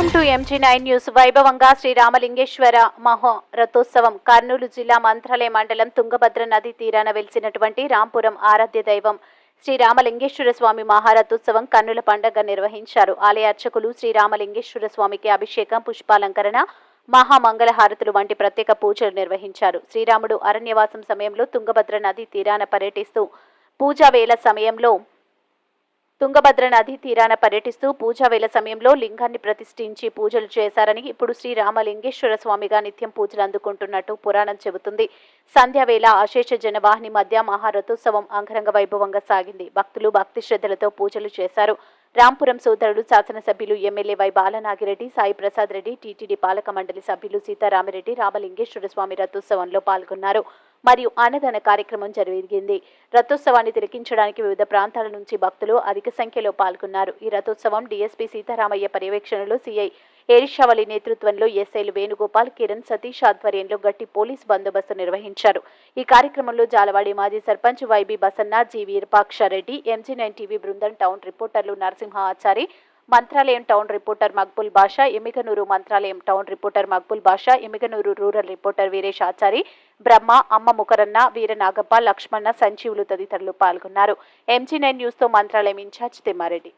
Welcome to MG9 news. వైభవంగా శ్రీరామలింగేశ్వర మహోరథోత్సవం. కర్నూలు జిల్లా మంత్రాలయ మండలం తుంగభద్ర నది తీరాన వెలిసినటువంటి రాంపురం ఆరాధ్య దైవం శ్రీరామలింగేశ్వర స్వామి మహారథోత్సవం కన్నుల పండుగ నిర్వహించారు. ఆలయ అర్చకులు శ్రీరామలింగేశ్వర స్వామికి అభిషేకం, పుష్పాలంకరణ, మహామంగళహారతులు వంటి ప్రత్యేక పూజలు నిర్వహించారు. శ్రీరాముడు అరణ్యవాసం సమయంలో తుంగభద్ర నది తీరాన పర్యటిస్తూ పూజా వేళ సమయంలో లింగాన్ని ప్రతిష్ఠించి పూజలు చేశారని, ఇప్పుడు శ్రీరామలింగేశ్వర స్వామిగా నిత్యం పూజలు అందుకుంటున్నట్టు పురాణం చెబుతుంది. సంధ్యావేళ అశేష జనవాహిని మధ్య మహారథోత్సవం అంగరంగ వైభవంగా సాగింది. భక్తులు భక్తి శ్రద్ధలతో పూజలు చేశారు. రాంపురం సోదరుడు శాసనసభ్యులు MLA Y Balanagi Reddy, Sai Prasad Reddy, TTD పాలక మండలి సభ్యులు సీతారామిరెడ్డి రామలింగేశ్వర స్వామి రథోత్సవంలో పాల్గొన్నారు మరియు అన్నదాన కార్యక్రమం జరిగింది. రథోత్సవాన్ని తిలకించడానికి వివిధ ప్రాంతాల నుంచి భక్తులు అధిక సంఖ్యలో పాల్గొన్నారు. ఈ రథోత్సవం డీఎస్పీ సీతారామయ్య పర్యవేక్షణలో సిఐ ఏరిషావళి నేతృత్వంలో ఎస్ఐలు వేణుగోపాల్, కిరణ్, సతీష్ ఆధ్వర్యంలో గట్టి పోలీస్ బందోబస్తు నిర్వహించారు. ఈ కార్యక్రమంలో జాలవాడి మాజీ sarpanch YB Basanna, G Veerapakshareddy, MG9 TV బృందం, టౌన్ రిపోర్టర్లు Narasimha Achari, Mantralayam town reporter Maqbool Basha, Emmiganur Mantralayam town reporter Maqbool Basha, Emmiganur rural reporter Veeresh Achari, Brahma, అమ్మ ముకరన్న, వీరనాగప్ప, లక్ష్మణ, సంజీవులు తదితరులు పాల్గొన్నారు. MG9 న్యూస్తో Mantralayam incharge Thimma Reddy.